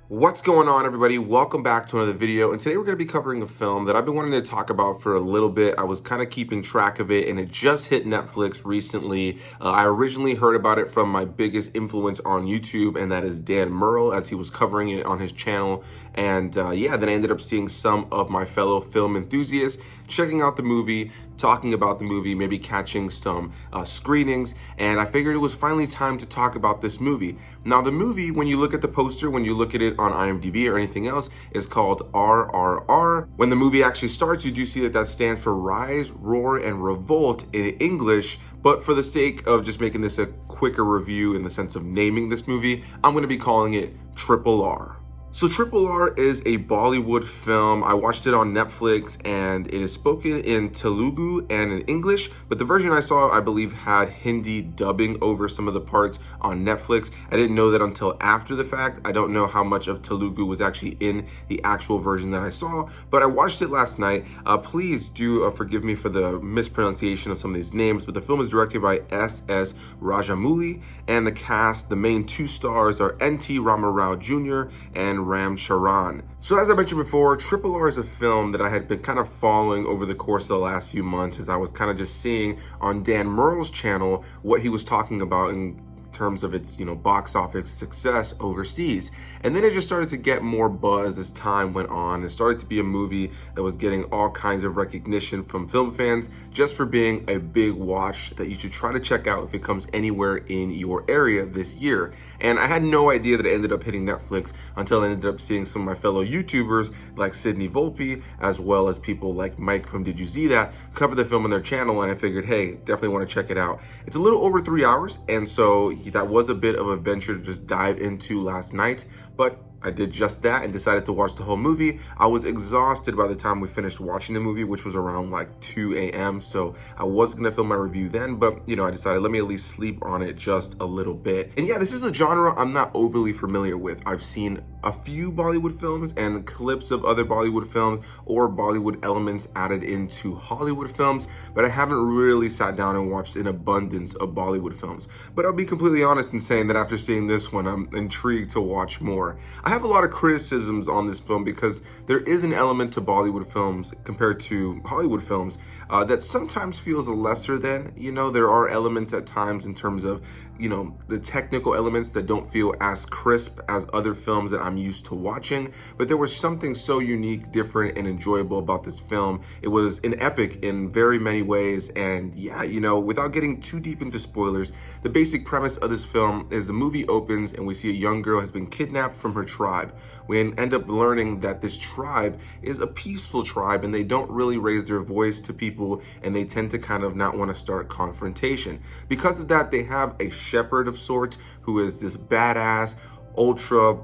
What's going on, everybody? Welcome back to another video, and today we're going to be covering a film that I've been wanting to talk about for a little bit. I was kind of keeping track of it, and it just hit Netflix recently. I originally heard about it from my biggest influence on YouTube, and that is Dan Murrell, as he was covering it on his channel. And then I ended up seeing some of my fellow film enthusiasts checking out the movie, talking about the movie, maybe catching some screenings, and I figured it was finally time to talk about this movie. Now, the movie, when you look at the poster, when you look at it on IMDb or anything else, is called RRR. When the movie actually starts, you do see that that stands for Rise, Roar, and Revolt in English, but for the sake of just making this a quicker review in the sense of naming this movie, I'm going to be calling it Triple R. So Triple R is a Bollywood film. I watched it on Netflix, and it is spoken in Telugu and in English, but the version I saw, I believe, had Hindi dubbing over some of the parts on Netflix. I didn't know that until after the fact. I don't know how much of Telugu was actually in the actual version that I saw, but I watched it last night. Please do forgive me for the mispronunciation of some of these names, but the film is directed by S.S. Rajamouli, and the cast, the main two stars are Rama Rou Jr. and Charan. So as I mentioned before, Triple R is a film that I had been kind of following over the course of the last few months, as I was kind of just seeing on Dan Murrell's channel what he was talking about in terms of its, box office success overseas. And then it just started to get more buzz as time went on. It started to be a movie that was getting all kinds of recognition from film fans just for being a big watch that you should try to check out if it comes anywhere in your area this year. And I had no idea that it ended up hitting Netflix until I ended up seeing some of my fellow YouTubers like Sydney Volpe, as well as people like Mike from Did You See That, cover the film on their channel, and I figured, hey, definitely want to check it out. It's a little over 3 hours, and so that was a bit of a venture to just dive into last night, but I did just that and decided to watch the whole movie. I was exhausted by the time we finished watching the movie, which was around like 2 a.m. So I was gonna film my review then, but I decided let me at least sleep on it just a little bit. And yeah, this is a genre I'm not overly familiar with. I've seen a few Bollywood films and clips of other Bollywood films or Bollywood elements added into Hollywood films, but I haven't really sat down and watched an abundance of Bollywood films. But I'll be completely honest in saying that after seeing this one, I'm intrigued to watch more. I have a lot of criticisms on this film because there is an element to Bollywood films compared to Hollywood films that sometimes feels lesser than. There are elements at times in terms of the technical elements that don't feel as crisp as other films that I'm used to watching, but there was something so unique, different, and enjoyable about this film. It was an epic in very many ways, and yeah, without getting too deep into spoilers, the basic premise of this film is the movie opens and we see a young girl has been kidnapped from her tribe. We end up learning that this tribe is a peaceful tribe, and they don't really raise their voice to people, and they tend to kind of not want to start confrontation. Because of that, they have a shepherd of sorts who is this badass, ultra,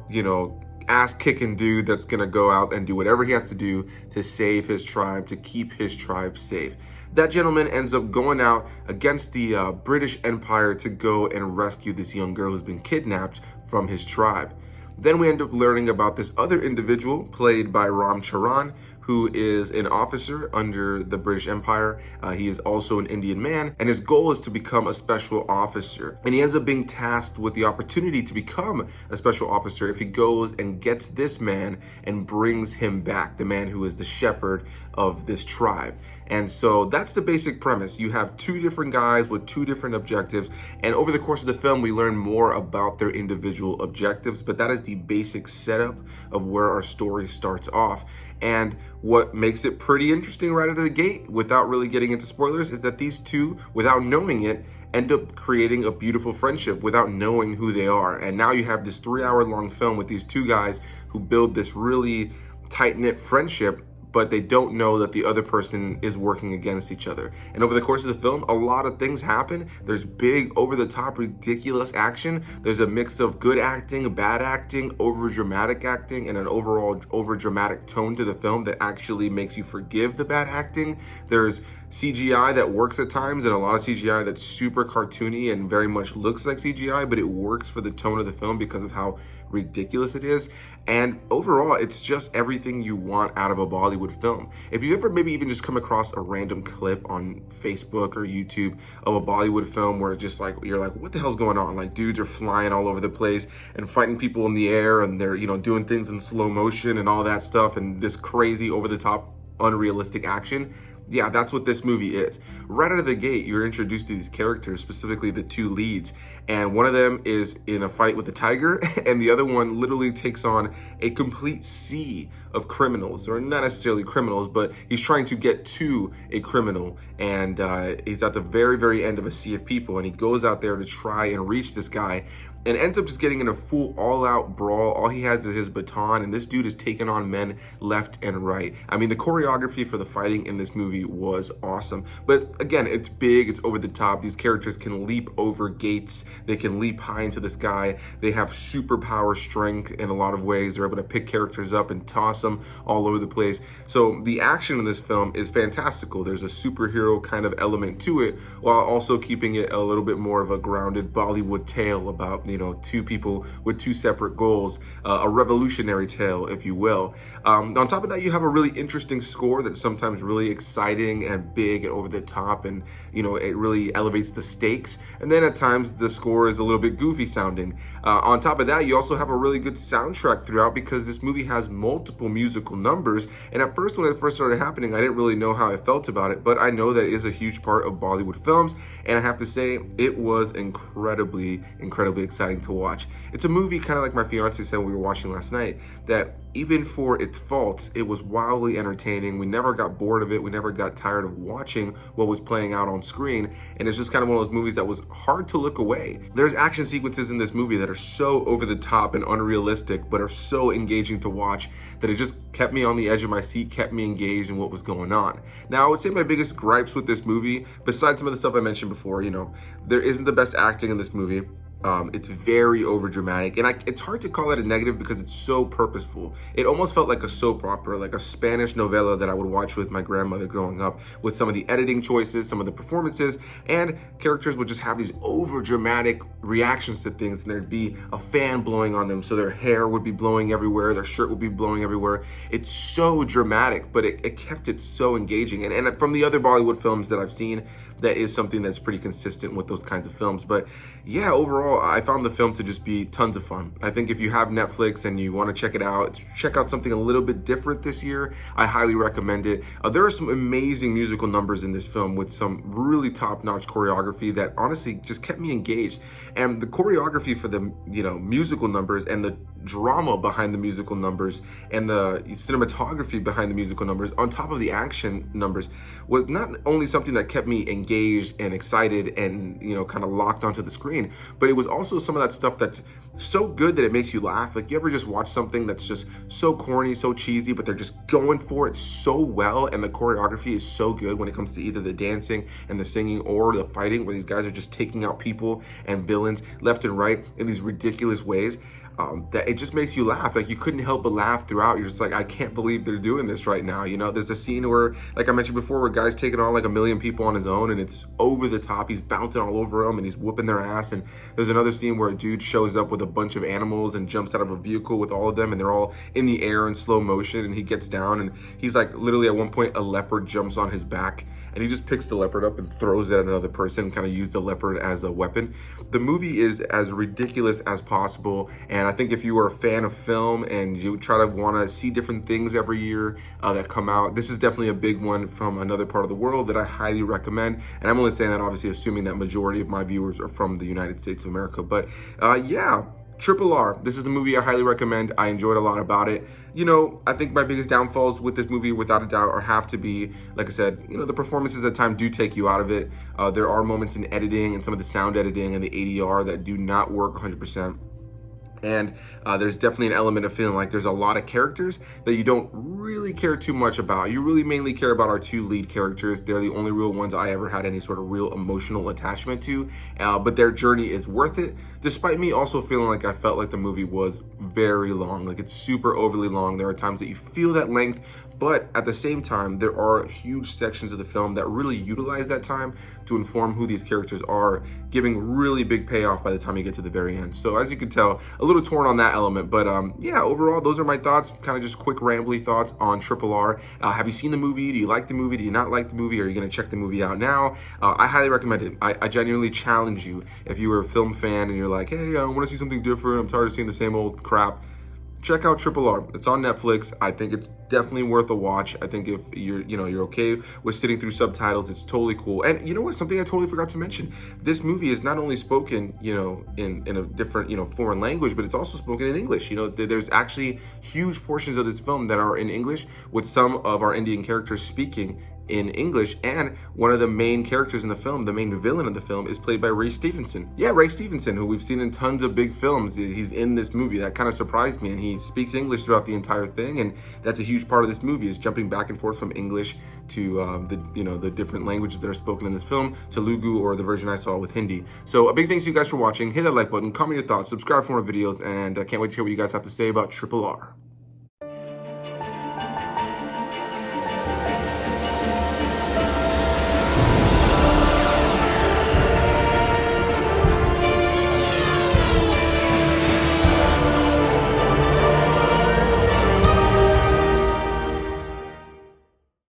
ass-kicking dude that's gonna go out and do whatever he has to do to save his tribe, to keep his tribe safe. That gentleman ends up going out against the British Empire to go and rescue this young girl who's been kidnapped from his tribe. Then we end up learning about this other individual played by Charan, who is an officer under the British Empire. He is also an Indian man, and his goal is to become a special officer. And he ends up being tasked with the opportunity to become a special officer if he goes and gets this man and brings him back, the man who is the shepherd of this tribe. And so that's the basic premise. You have two different guys with two different objectives, and over the course of the film, we learn more about their individual objectives, but that is the basic setup of where our story starts off. And what makes it pretty interesting right out of the gate, without really getting into spoilers, is that these two, without knowing it, end up creating a beautiful friendship without knowing who they are. And now you have this 3-hour-long film with these two guys who build this really tight-knit friendship, but they don't know that the other person is working against each other. And over the course of the film, a lot of things happen. There's big, over-the-top, ridiculous action. There's a mix of good acting, bad acting, over-dramatic acting, and an overall over-dramatic tone to the film that actually makes you forgive the bad acting. There's CGI that works at times, and a lot of CGI that's super cartoony and very much looks like CGI, but it works for the tone of the film because of how ridiculous it is. And overall, it's just everything you want out of a Bollywood film. If you ever maybe even just come across a random clip on Facebook or YouTube of a Bollywood film where it's just like, you're like, what the hell's going on? Like, dudes are flying all over the place and fighting people in the air, and they're, you know, doing things in slow motion and all that stuff, and this crazy over the top unrealistic action. Yeah, that's what this movie is. Right out of the gate, you're introduced to these characters, specifically the two leads, and one of them is in a fight with a tiger, and the other one literally takes on a complete sea of criminals, or not necessarily criminals, but he's trying to get to a criminal, and he's at the very, very end of a sea of people, and he goes out there to try and reach this guy, and ends up just getting in a full all-out brawl. All he has is his baton, and this dude is taking on men left and right. I mean, the choreography for the fighting in this movie was awesome. But again, it's big, it's over the top. These characters can leap over gates. They can leap high into the sky. They have superpower strength in a lot of ways. They're able to pick characters up and toss them all over the place. So the action in this film is fantastical. There's a superhero kind of element to it, while also keeping it a little bit more of a grounded Bollywood tale about, you know, two people with two separate goals, a revolutionary tale, if you will. On top of that, you have a really interesting score that's sometimes really exciting and big and over the top, and, you know, it really elevates the stakes. And then at times the score is a little bit goofy sounding. On top of that, you also have a really good soundtrack throughout, because this movie has multiple musical numbers. And at first, when it first started happening, I didn't really know how I felt about it, but I know that it is a huge part of Bollywood films, and I have to say it was incredibly exciting to watch. It's a movie, kind of like my fiance said when we were watching last night, that even for its faults, it was wildly entertaining. We never got bored of it. We never got tired of watching what was playing out on screen. And it's just kind of one of those movies that was hard to look away. There's action sequences in this movie that are so over the top and unrealistic, but are so engaging to watch, that it just kept me on the edge of my seat, kept me engaged in what was going on. Now, I would say my biggest gripes with this movie, besides some of the stuff I mentioned before, you know, there isn't the best acting in this movie. It's very over dramatic, and it's hard to call it a negative because it's so purposeful. It almost felt like a soap opera, like a Spanish novela that I would watch with my grandmother growing up, with some of the editing choices, some of the performances, and characters would just have these over dramatic reactions to things, and there'd be a fan blowing on them, so their hair would be blowing everywhere, their shirt would be blowing everywhere. It's so dramatic, but it kept it so engaging. And from the other Bollywood films that I've seen, that is something that's pretty consistent with those kinds of films. But yeah, overall, I found the film to just be tons of fun. I think if you have Netflix and you want to check it out, check out something a little bit different this year, I highly recommend it. There are some amazing musical numbers in this film with some really top-notch choreography that honestly just kept me engaged. And the choreography for the, you know, musical numbers, and the drama behind the musical numbers, and the cinematography behind the musical numbers, on top of the action numbers, was not only something that kept me engaged and excited and, you know, kind of locked onto the screen, but it was also some of that stuff that's so good that it makes you laugh. Like, you ever just watch something that's just so corny, so cheesy, but they're just going for it so well, and the choreography is so good when it comes to either the dancing and the singing or the fighting, where these guys are just taking out people and villains left and right in these ridiculous ways. That it just makes you laugh. Like, you couldn't help but laugh throughout. You're just like, I can't believe they're doing this right now. You know, there's a scene where, like I mentioned before, where guy's taking on like 1 million people on his own, and it's over the top. He's bouncing all over them, and he's whooping their ass. And there's another scene where a dude shows up with a bunch of animals and jumps out of a vehicle with all of them, and they're all in the air in slow motion, and he gets down, and he's like, literally at one point, a leopard jumps on his back, and he just picks the leopard up and throws it at another person, kind of use the leopard as a weapon. The movie is as ridiculous as possible, and I think if you are a fan of film and you try to want to see different things every year that come out, this is definitely a big one from another part of the world that I highly recommend. And I'm only saying that obviously assuming that majority of my viewers are from the United States of America. But yeah, RRR, this is a movie I highly recommend. I enjoyed a lot about it. You know, I think my biggest downfalls with this movie, without a doubt, have to be, like I said, you know, the performances at times do take you out of it. There are moments in editing and some of the sound editing and the ADR that do not work 100%. And there's definitely an element of feeling like there's a lot of characters that you don't really care too much about. You really mainly care about our two lead characters. They're the only real ones I ever had any sort of real emotional attachment to, but their journey is worth it, despite me also feeling like I felt like the movie was very long. Like, it's super overly long. There are times that you feel that length, but at the same time, there are huge sections of the film that really utilize that time to inform who these characters are, giving really big payoff by the time you get to the very end. So as you can tell, a little torn on that element, but yeah, overall, those are my thoughts, kind of just quick rambly thoughts on RRR. Have you seen the movie? Do you like the movie? Do you not like the movie? Are you gonna check the movie out now? I highly recommend it. I genuinely challenge you, if you were a film fan and you're like, hey, I wanna see something different, I'm tired of seeing the same old crap, check out RRR. It's on Netflix. I think it's definitely worth a watch. I think if you're okay with sitting through subtitles, it's totally cool. And you know what? Something I totally forgot to mention. This movie is not only spoken, in a different, foreign language, but it's also spoken in English. There's actually huge portions of this film that are in English, with some of our Indian characters speaking in English, and one of the main characters in the film, the main villain of the film, is played by Ray Stevenson. Yeah, Ray Stevenson, who we've seen in tons of big films. He's in this movie. That kind of surprised me, and he speaks English throughout the entire thing, and that's a huge part of this movie, is jumping back and forth from English to the different languages that are spoken in this film, Telugu, or the version I saw with Hindi. So a big thanks to you guys for watching. Hit that like button, comment your thoughts, subscribe for more videos, and I can't wait to hear what you guys have to say about RRR.